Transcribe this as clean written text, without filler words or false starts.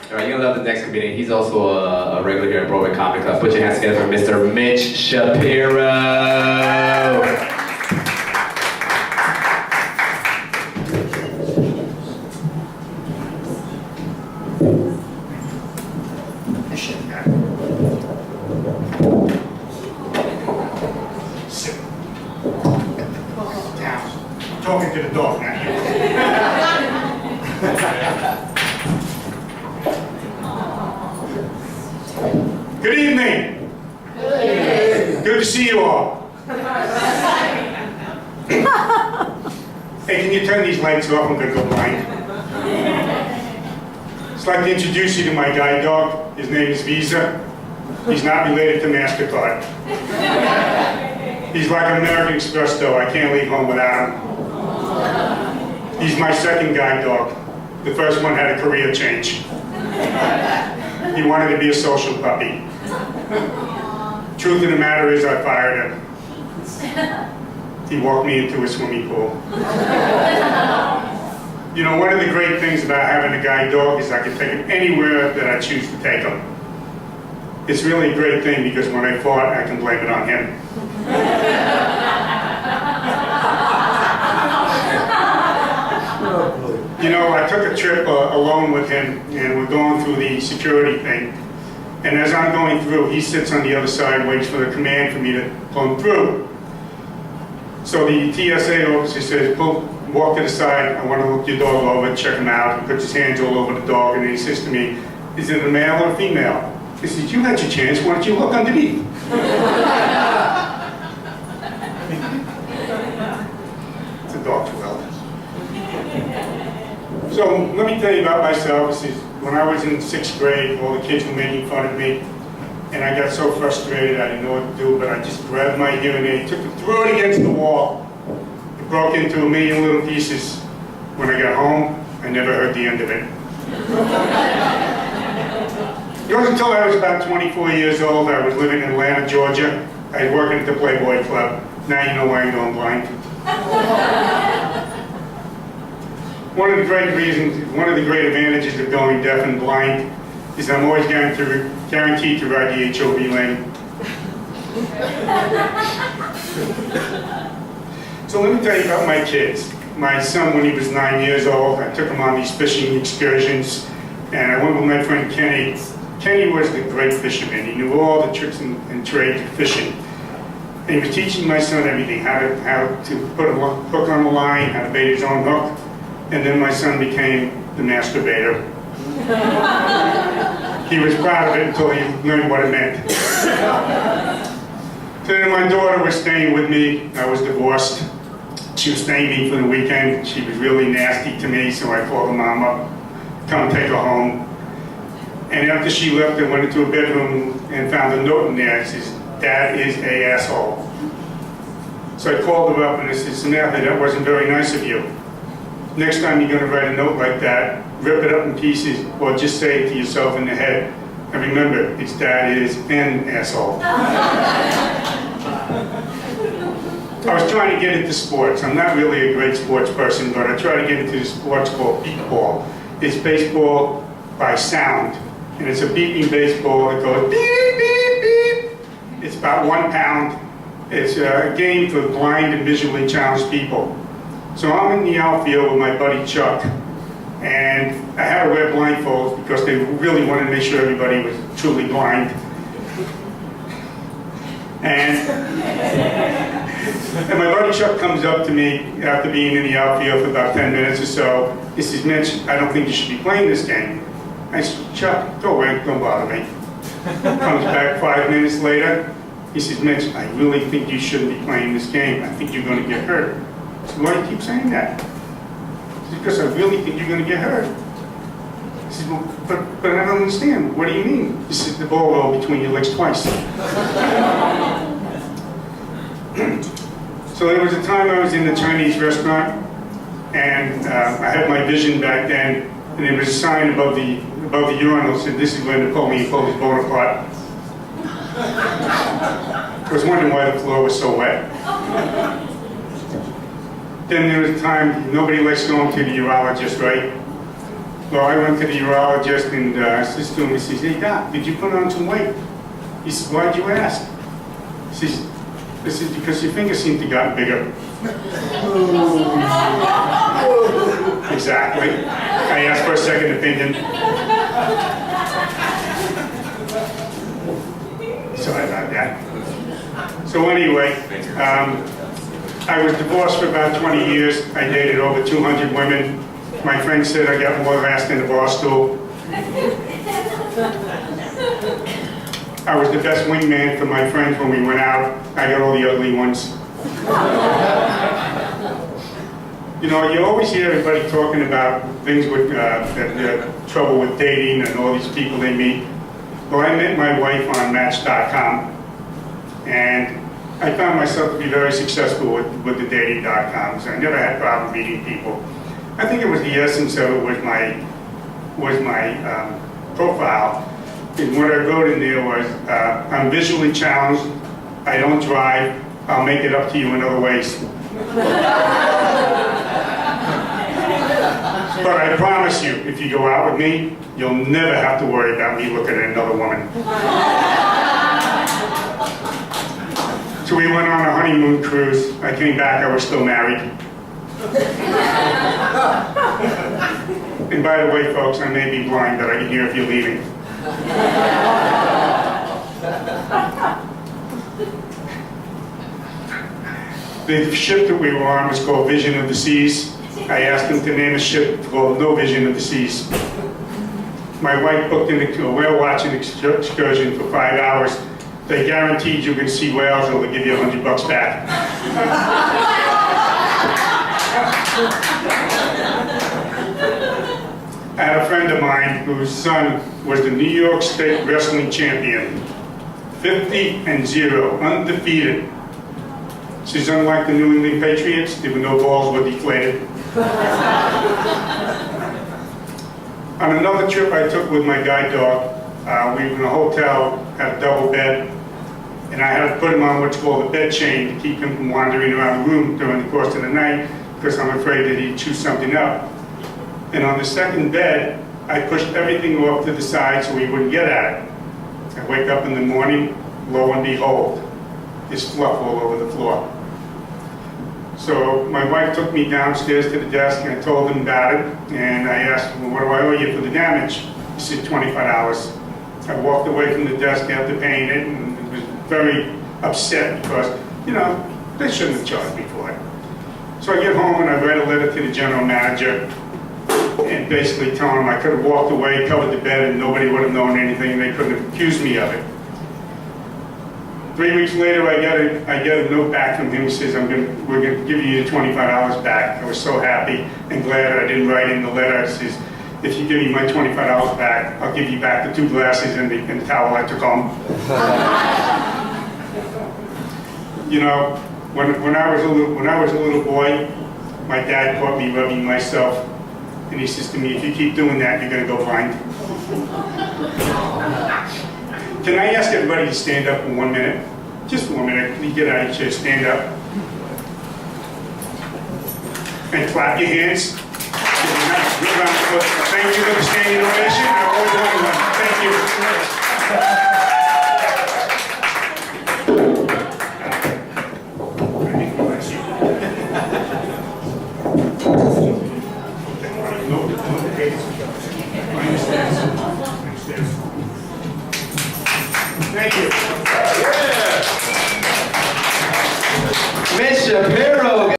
All right, you're gonna love the next comedian. He's also a regular here at Broadway Comedy Club. Put your hands together for Mr. Mitch Shapiro. Talking to the dog, not you. Good evening. Good to see you all. Hey, can you turn these lights off? I'm going to go blind. I'd like to introduce you to my guide dog. His name is Visa. He's not related to MasterCard. He's like an American Express, though. I can't leave home without him. He's my second guide dog. The first one had a career change. He wanted to be a social puppy. Truth of the matter is, I fired him. He walked me into a swimming pool. You know, one of the great things about having a guide dog is I can take him anywhere that I choose to take him. It's really a great thing because when I fart, I can blame it on him. You know, I took a trip alone with him, and we're going through the security thing. And as I'm going through, he sits on the other side, waits for the command for me to pull him through. So the TSA officer says, walk to the side, I want to look your dog over, check him out. He puts his hands all over the dog, and then he says to me, is it a male or a female? He says, you had your chance, why don't you look underneath? It's a dog's world. So let me tell you about myself. This is when I was in 6th grade, all the kids were making fun of me, and I got so frustrated I didn't know what to do, but I just grabbed my hearing aid, threw it against the wall. It broke into a million little pieces. When I got home, I never heard the end of it. It wasn't until I was about 24 years old, I was living in Atlanta, Georgia. I was working at the Broadway Club. Now you know why I'm going blind. One of the great advantages of going deaf and blind is I'm always guaranteed to ride the HOV lane. So let me tell you about my kids. My son, when he was 9 years old, I took him on these fishing excursions, and I went with my friend Kenny. Kenny was the great fisherman. He knew all the tricks and trades of fishing. And he was teaching my son everything, how to put a hook on the line, how to bait his own hook. And then my son became the masturbator. He was proud of it until he learned what it meant. So then my daughter was staying with me. I was divorced. She was staying with me for the weekend. She was really nasty to me, so I called her mom up, come take her home. And after she left, I went into a bedroom and found a note in there. It says, Dad is a asshole. So I called her up and I said, Samantha, that wasn't very nice of you. Next time you're going to write a note like that, rip it up in pieces, or just say it to yourself in the head. And remember, it's Dad is an asshole. I was trying to get into sports. I'm not really a great sports person, but I try to get into the sports called beatball. It's baseball by sound. And it's a beeping baseball that goes beep, beep, beep. It's about 1 pound. It's a game for blind and visually challenged people. So I'm in the outfield with my buddy Chuck, and I had to wear blindfolds because they really wanted to make sure everybody was truly blind. And my buddy Chuck comes up to me after being in the outfield for about 10 minutes or so. He says, Mitch, I don't think you should be playing this game. I said, Chuck, go away, don't bother me. Comes back 5 minutes later. He says, Mitch, I really think you shouldn't be playing this game. I think you're going to get hurt. I said, why do you keep saying that? He said, because I really think you're going to get hurt. I said, well, but I don't understand. What do you mean? He said, the ball rolled between your legs twice. So there was a time I was in the Chinese restaurant, and I had my vision back then, and there was a sign above the urinal that said, this is where Napoleon pulled his boat apart. I was wondering why the floor was so wet. Then there was a time, nobody likes going to the urologist, right? Well, I went to the urologist and I says to him, he says, "Hey doc, did you put on some weight?" He says, "Why'd you ask?" He says, "This is because your fingers seem to gotten bigger." Exactly. I asked for a second opinion. Sorry about that. So anyway, I was divorced for about 20 years. I dated over 200 women. My friend said I got more ass than a bar stool. I was the best wingman for my friends when we went out. I got all the ugly ones. You know, you always hear everybody talking about things with trouble with dating and all these people they meet. Well, I met my wife on Match.com, and I found myself to be very successful with the dating.coms. I never had a problem meeting people. I think it was the essence of it was my profile. And what I wrote in there was, I'm visually challenged, I don't drive, I'll make it up to you in other ways. But I promise you, if you go out with me, you'll never have to worry about me looking at another woman. So we went on a honeymoon cruise. I came back, I was still married. And by the way, folks, I may be blind, but I can hear if you're leaving. The ship that we were on was called Vision of the Seas. I asked them to name a ship called No Vision of the Seas. My wife booked into a whale watching excursion for 5 hours. They guaranteed you can see whales or they'll give you $100 back. I had a friend of mine whose son was the New York State wrestling champion. 50-0, undefeated. She's unlike the New England Patriots, there were no balls were deflated. On another trip I took with my guide dog, we were in a hotel, had a double bed, and I had to put him on what's called a bed chain to keep him from wandering around the room during the course of the night, because I'm afraid that he'd chew something up. And on the second bed, I pushed everything off to the side so he wouldn't get at it. I wake up in the morning, lo and behold, there's fluff all over the floor. So my wife took me downstairs to the desk and I told him about it, and I asked him, "Well, what do I owe you for the damage?" He said, $25. I walked away from the desk after paying it and was very upset because, you know, they shouldn't have charged me for it. So I get home and I write a letter to the general manager and basically telling him I could have walked away, covered the bed, and nobody would have known anything, and they couldn't have accused me of it. 3 weeks later, I get a note back from him. He says, we're going to give you your $25 back. I was so happy and glad I didn't write in the letter. He says, if you give me my $25 back, I'll give you back the 2 glasses and the towel I took home. You know, when I was a little boy, my dad caught me rubbing myself, and he says to me, "If you keep doing that, you're going to go blind." Can I ask everybody to stand up for 1 minute? Just 1 minute. Please get out of your chair, stand up. And clap your hands. Thank you for the standing ovation. I always wanted one. Thank you. Thank you. Mitch Shapiro.